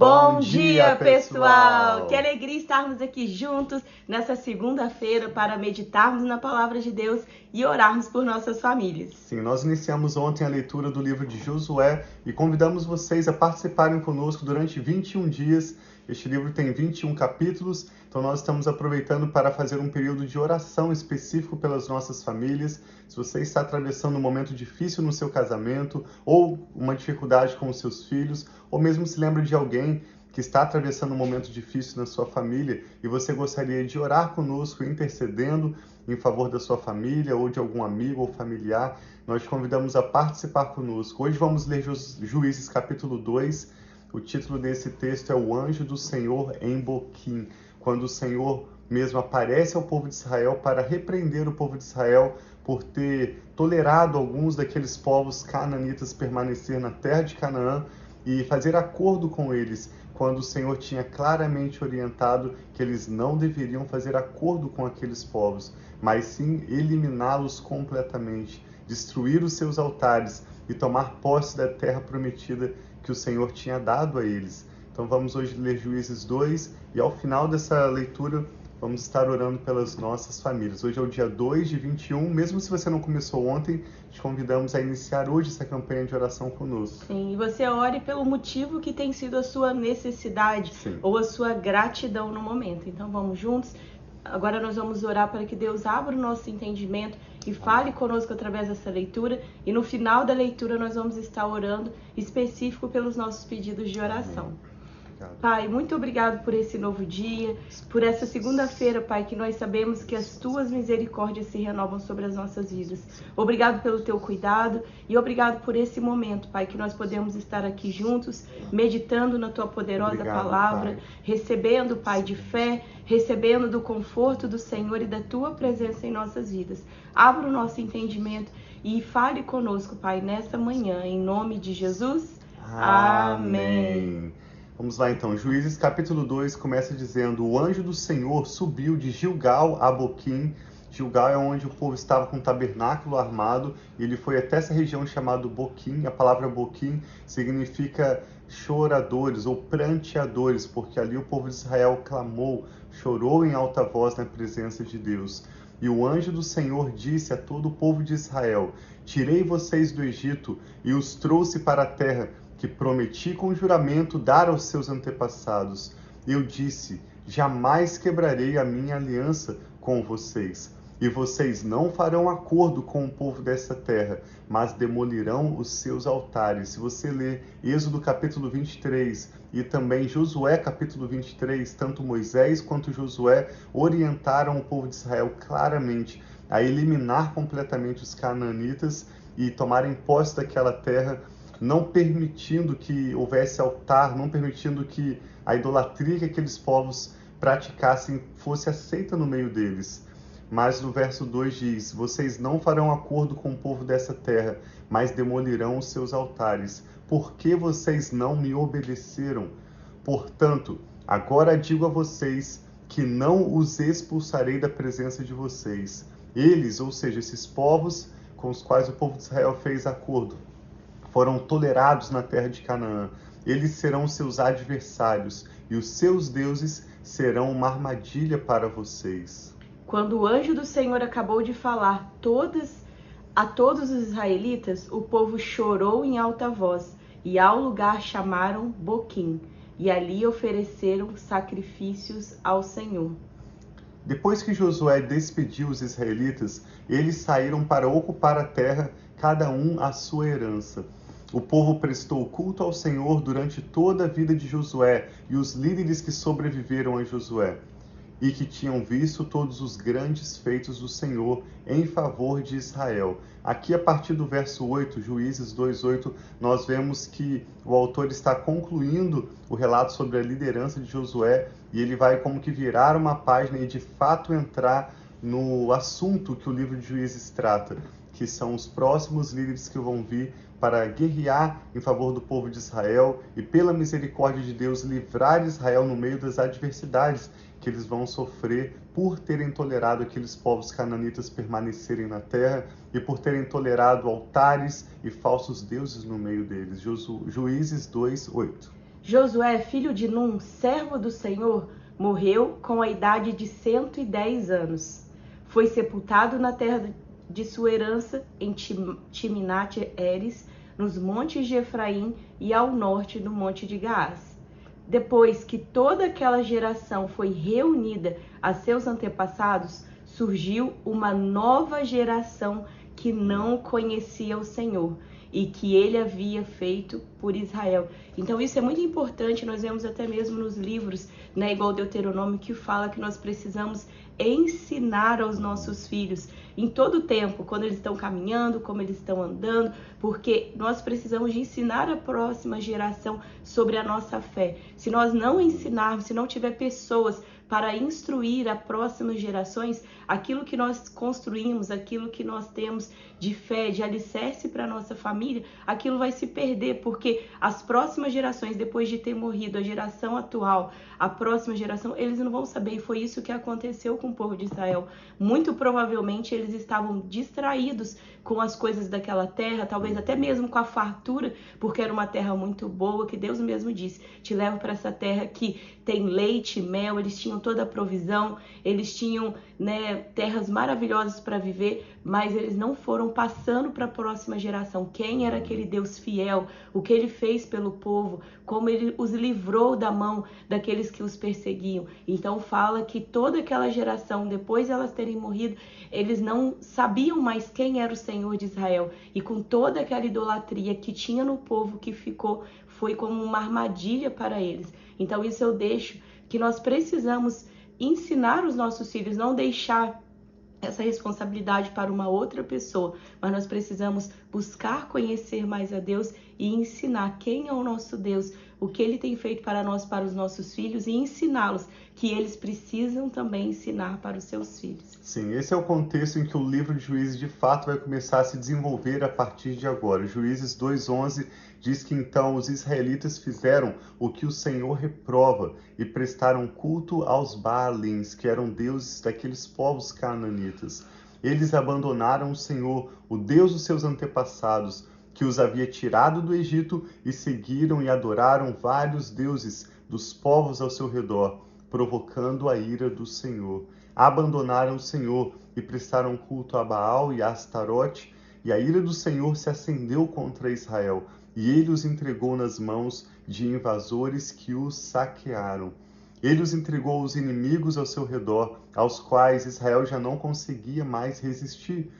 Bom dia, pessoal! Que alegria estarmos aqui juntos nessa segunda-feira para meditarmos na palavra de Deus e orarmos por nossas famílias. Sim, nós iniciamos ontem a leitura do livro de Josué e convidamos vocês a participarem conosco durante 21 dias. Este livro tem 21 capítulos, então nós estamos aproveitando para fazer um período de oração específico pelas nossas famílias. Se você está atravessando um momento difícil no seu casamento, ou uma dificuldade com os seus filhos, ou mesmo se lembra de alguém que está atravessando um momento difícil na sua família e você gostaria de orar conosco, intercedendo em favor da sua família ou de algum amigo ou familiar, nós te convidamos a participar conosco. Hoje vamos ler Juízes capítulo 2. O título desse texto é O Anjo do Senhor em Boquim, quando o Senhor mesmo aparece ao povo de Israel para repreender o povo de Israel por ter tolerado alguns daqueles povos cananitas permanecer na terra de Canaã e fazer acordo com eles, quando o Senhor tinha claramente orientado que eles não deveriam fazer acordo com aqueles povos, mas sim eliminá-los completamente, destruir os seus altares e tomar posse da terra prometida que o Senhor tinha dado a eles. Então vamos hoje ler Juízes 2 e ao final dessa leitura vamos estar orando pelas nossas famílias. Hoje é o dia 2 de 21, mesmo se você não começou ontem, te convidamos a iniciar hoje essa campanha de oração conosco. Sim, e você ore pelo motivo que tem sido a sua necessidade. Sim. Ou a sua gratidão no momento. Então vamos juntos. Agora nós vamos orar para que Deus abra o nosso entendimento e fale conosco através dessa leitura. E no final da leitura nós vamos estar orando específico pelos nossos pedidos de oração. Amém. Pai, muito obrigado por esse novo dia, por essa segunda-feira, Pai, que nós sabemos que as Tuas misericórdias se renovam sobre as nossas vidas. Obrigado pelo Teu cuidado e obrigado por esse momento, Pai, que nós podemos estar aqui juntos, meditando na Tua poderosa palavra, Pai. Recebendo, Pai, de fé, recebendo do conforto do Senhor e da Tua presença em nossas vidas. Abra o nosso entendimento e fale conosco, Pai, nessa manhã, em nome de Jesus. Amém. Vamos lá então, Juízes capítulo 2 começa dizendo: o anjo do Senhor subiu de Gilgal a Boquim. Gilgal é onde o povo estava com o tabernáculo armado, e ele foi até essa região chamada Boquim. A palavra Boquim significa choradores ou pranteadores, porque ali o povo de Israel clamou, chorou em alta voz na presença de Deus. E o anjo do Senhor disse a todo o povo de Israel: tirei vocês do Egito e os trouxe para a terra que prometi com juramento dar aos seus antepassados. Eu disse: jamais quebrarei a minha aliança com vocês, e vocês não farão acordo com o povo dessa terra, mas demolirão os seus altares. Se você ler Êxodo capítulo 23 e também Josué capítulo 23, tanto Moisés quanto Josué orientaram o povo de Israel claramente a eliminar completamente os cananitas e tomarem posse daquela terra, não permitindo que houvesse altar, não permitindo que a idolatria que aqueles povos praticassem fosse aceita no meio deles. Mas no verso 2 diz: vocês não farão acordo com o povo dessa terra, mas demolirão os seus altares, porque vocês não me obedeceram. Portanto, agora digo a vocês que não os expulsarei da presença de vocês. Eles, ou seja, esses povos com os quais o povo de Israel fez acordo, foram tolerados na terra de Canaã. Eles serão seus adversários e os seus deuses serão uma armadilha para vocês. Quando o anjo do Senhor acabou de falar a todos os israelitas, o povo chorou em alta voz e ao lugar chamaram Boquim, e ali ofereceram sacrifícios ao Senhor. Depois que Josué despediu os israelitas, eles saíram para ocupar a terra, cada um a sua herança. O povo prestou culto ao Senhor durante toda a vida de Josué e os líderes que sobreviveram a Josué e que tinham visto todos os grandes feitos do Senhor em favor de Israel. Aqui, a partir do verso 8, Juízes 2:8, nós vemos que o autor está concluindo o relato sobre a liderança de Josué e ele vai como que virar uma página e de fato entrar no assunto que o livro de Juízes trata, que são os próximos líderes que vão vir para guerrear em favor do povo de Israel e, pela misericórdia de Deus, livrar Israel no meio das adversidades que eles vão sofrer por terem tolerado aqueles povos cananitas permanecerem na terra e por terem tolerado altares e falsos deuses no meio deles. Juízes 2:8. Josué, filho de Num, servo do Senhor, morreu com a idade de 110 anos. Foi sepultado na terra de sua herança, em Timnat-Heres, nos montes de Efraim e ao norte do monte de Gaás. Depois que toda aquela geração foi reunida a seus antepassados, surgiu uma nova geração que não conhecia o Senhor e que ele havia feito por Israel. Então isso é muito importante, nós vemos até mesmo nos livros, né, igual Deuteronômio, que fala que nós precisamos ensinar aos nossos filhos em todo o tempo, quando eles estão caminhando, como eles estão andando, porque nós precisamos de ensinar a próxima geração sobre a nossa fé. Se nós não ensinarmos, se não tiver pessoas para instruir as próximas gerações, aquilo que nós construímos, aquilo que nós temos de fé, de alicerce para a nossa família, aquilo vai se perder, porque as próximas gerações, depois de ter morrido a geração atual, a próxima geração, eles não vão saber, e foi isso que aconteceu com o povo de Israel. Muito provavelmente eles estavam distraídos com as coisas daquela terra, talvez até mesmo com a fartura, porque era uma terra muito boa, que Deus mesmo disse, te levo para essa terra que tem leite e mel. Eles tinham toda a provisão, eles tinham, né, terras maravilhosas para viver, mas eles não foram passando para a próxima geração quem era aquele Deus fiel, o que ele fez pelo povo, como ele os livrou da mão daqueles que os perseguiam. Então fala que toda aquela geração, depois de elas terem morrido, eles não sabiam mais quem era o Senhor de Israel, e com toda aquela idolatria que tinha no povo que ficou, foi como uma armadilha para eles. Então isso eu deixo, que nós precisamos ensinar os nossos filhos, não deixar essa responsabilidade para uma outra pessoa, mas nós precisamos buscar conhecer mais a Deus e ensinar quem é o nosso Deus, o que Ele tem feito para nós, para os nossos filhos, e ensiná-los que eles precisam também ensinar para os seus filhos. Sim, esse é o contexto em que o livro de Juízes de fato vai começar a se desenvolver a partir de agora. Juízes 2:11 diz que então os israelitas fizeram o que o Senhor reprova e prestaram culto aos Baalins, que eram deuses daqueles povos cananitas. Eles abandonaram o Senhor, o Deus dos seus antepassados, que os havia tirado do Egito, e seguiram e adoraram vários deuses dos povos ao seu redor, provocando a ira do Senhor. Abandonaram o Senhor e prestaram culto a Baal e a Astarote, e a ira do Senhor se acendeu contra Israel, e ele os entregou nas mãos de invasores que os saquearam. Ele os entregou aos inimigos ao seu redor, aos quais Israel já não conseguia mais resistir.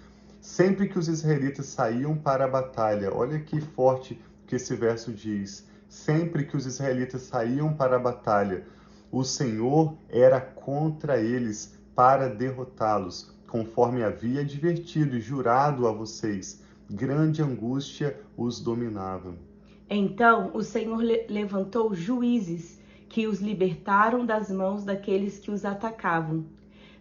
Sempre que os israelitas saíam para a batalha, olha que forte que esse verso diz, sempre que os israelitas saíam para a batalha, o Senhor era contra eles para derrotá-los, conforme havia advertido e jurado a vocês. Grande angústia os dominava. Então o Senhor levantou juízes que os libertaram das mãos daqueles que os atacavam.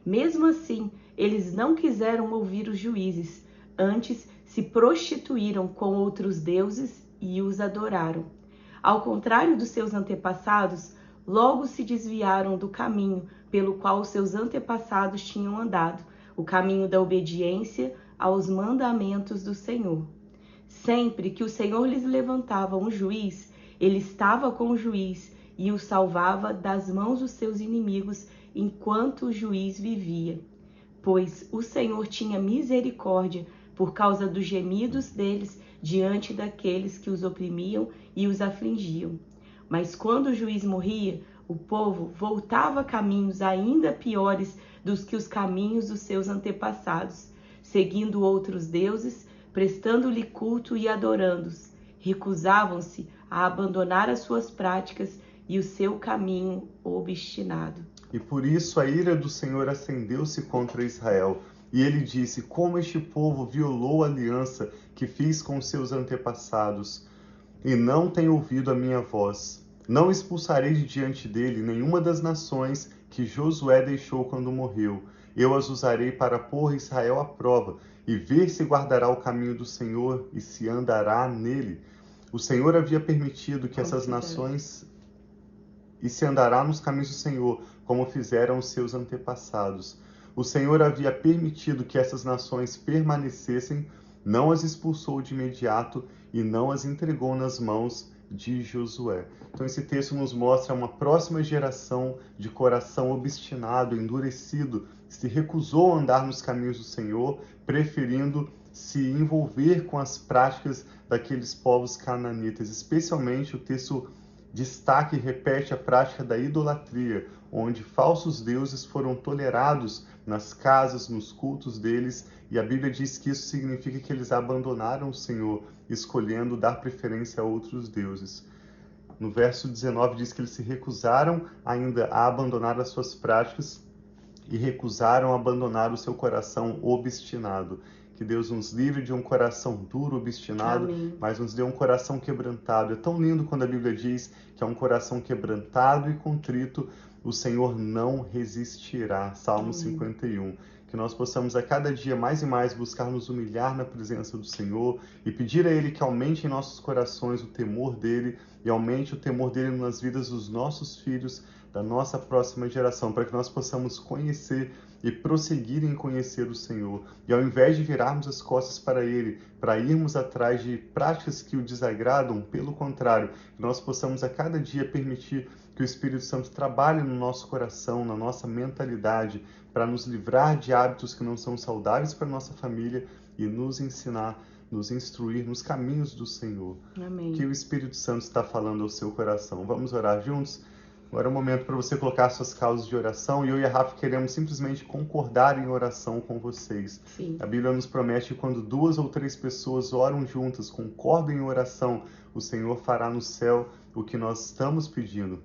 Mesmo assim, eles não quiseram ouvir os juízes, antes se prostituíram com outros deuses e os adoraram. Ao contrário dos seus antepassados, logo se desviaram do caminho pelo qual seus antepassados tinham andado, o caminho da obediência aos mandamentos do Senhor. Sempre que o Senhor lhes levantava um juiz, ele estava com o juiz e o salvava das mãos dos seus inimigos enquanto o juiz vivia. Pois o Senhor tinha misericórdia por causa dos gemidos deles diante daqueles que os oprimiam e os afligiam. Mas quando o juiz morria, o povo voltava a caminhos ainda piores dos que os caminhos dos seus antepassados, seguindo outros deuses, prestando-lhe culto e adorando-os. Recusavam-se a abandonar as suas práticas e o seu caminho obstinado. E por isso a ira do Senhor acendeu-se contra Israel. E ele disse, como este povo violou a aliança que fiz com seus antepassados, e não tem ouvido a minha voz. Não expulsarei de diante dele nenhuma das nações que Josué deixou quando morreu. Eu as usarei para pôr Israel à prova, e ver se guardará o caminho do Senhor e se andará nele. O Senhor havia permitido que essas nações... E se andará nos caminhos do Senhor, como fizeram os seus antepassados. O Senhor havia permitido que essas nações permanecessem, não as expulsou de imediato e não as entregou nas mãos de Josué. Então esse texto nos mostra uma próxima geração de coração obstinado, endurecido, que se recusou a andar nos caminhos do Senhor, preferindo se envolver com as práticas daqueles povos cananitas. Especialmente o texto destaca e repete a prática da idolatria, onde falsos deuses foram tolerados nas casas, nos cultos deles, e a Bíblia diz que isso significa que eles abandonaram o Senhor, escolhendo dar preferência a outros deuses. No verso 19 diz que eles se recusaram ainda a abandonar as suas práticas e recusaram abandonar o seu coração obstinado. Que Deus nos livre de um coração duro, obstinado, Amém. mas nos dê um coração quebrantado. É tão lindo quando a Bíblia diz que é um coração quebrantado e contrito, o Senhor não resistirá. Salmo 51. Que nós possamos a cada dia mais e mais buscar nos humilhar na presença do Senhor e pedir a Ele que aumente em nossos corações o temor dEle e aumente o temor dEle nas vidas dos nossos filhos, da nossa próxima geração, para que nós possamos conhecer e prosseguir em conhecer o Senhor. E ao invés de virarmos as costas para Ele, para irmos atrás de práticas que o desagradam, pelo contrário, que nós possamos a cada dia permitir que o Espírito Santo trabalhe no nosso coração, na nossa mentalidade, para nos livrar de hábitos que não são saudáveis para a nossa família e nos ensinar, nos instruir nos caminhos do Senhor. Amém. Que o Espírito Santo está falando ao seu coração. Vamos orar juntos? Agora é o momento para você colocar suas causas de oração, e eu e a Rafa queremos simplesmente concordar em oração com vocês. Sim. A Bíblia nos promete que quando 2 ou 3 pessoas oram juntas, concordam em oração, o Senhor fará no céu o que nós estamos pedindo.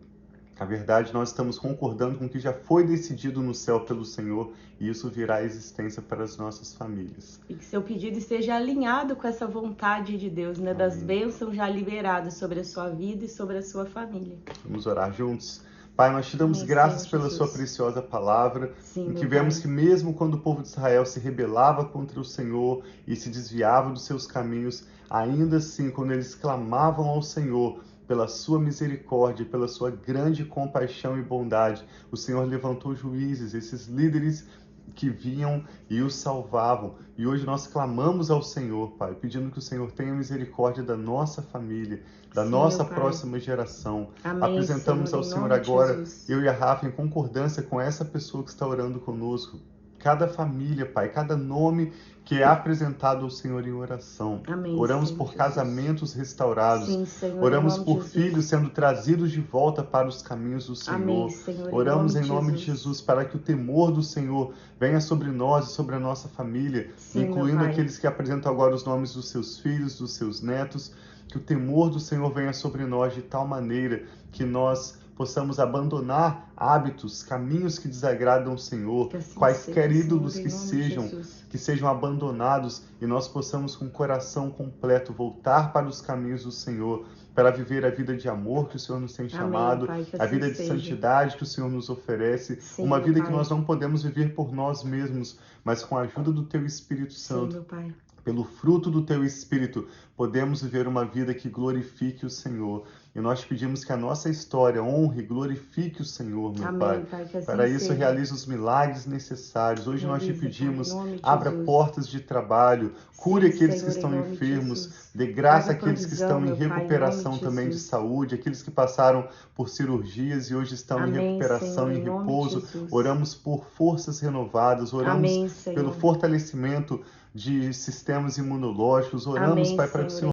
Na verdade, nós estamos concordando com o que já foi decidido no céu pelo Senhor, e isso virá à existência para as nossas famílias. E que seu pedido esteja alinhado com essa vontade de Deus, né? Das bênçãos já liberadas sobre a sua vida e sobre a sua família. Vamos orar juntos? Pai, nós te damos graças pela sua preciosa palavra, em que vemos que mesmo quando o povo de Israel se rebelava contra o Senhor e se desviava dos seus caminhos, ainda assim, quando eles clamavam ao Senhor pela sua misericórdia, pela sua grande compaixão e bondade, o Senhor levantou juízes, esses líderes que vinham e os salvavam. E hoje nós clamamos ao Senhor, Pai, pedindo que o Senhor tenha misericórdia da nossa família, da nossa próxima geração. Amém, apresentamos Senhor, ao Senhor agora, Jesus. eu e a Rafa, em concordância com essa pessoa que está orando conosco, cada família, Pai, cada nome que é apresentado ao Senhor em oração. Amém, Oramos Senhor por Jesus. casamentos restaurados. Sim, Senhor, oramos em nome por de filhos Jesus. sendo trazidos de volta para os caminhos do Senhor. Amém, Senhor, Oramos em nome de Jesus para que o temor do Senhor venha sobre nós e sobre a nossa família, Sim, incluindo meu Pai. aqueles que apresentam agora os nomes dos seus filhos, dos seus netos. Que o temor do Senhor venha sobre nós de tal maneira que nós possamos abandonar hábitos, caminhos que desagradam o Senhor, Que assim quaisquer seja, ídolos Senhor, que em nome de sejam, Jesus. que sejam abandonados, e nós possamos com o coração completo voltar para os caminhos do Senhor, para viver a vida de amor que o Senhor nos tem chamado, Pai, que a assim vida de seja. santidade que o Senhor nos oferece, Sim, uma vida Pai. que nós não podemos viver por nós mesmos, mas com a ajuda do Teu Espírito Sim, Santo. meu Pai. Pelo fruto do Teu Espírito, podemos viver uma vida que glorifique o Senhor. E nós te pedimos que a nossa história honre e glorifique o Senhor, meu Amém, Pai. Pai, que assim Para isso, seja. realize os milagres necessários. Hoje nós te Realiza, Pai, pedimos, em nome de abra Jesus. portas de trabalho, cure Sim, aqueles Senhor, que estão em nome de enfermos, Jesus. dê graça Traga àqueles que provisão, estão em meu Pai, em recuperação nome de também de Jesus. saúde, aqueles que passaram por cirurgias e hoje estão em Amém, recuperação Senhor, e em nome de repouso. Jesus. Oramos por forças renovadas, oramos Amém, Senhor. pelo fortalecimento de sistemas imunológicos, oramos, Amém, Pai, para que o Senhor, Senhor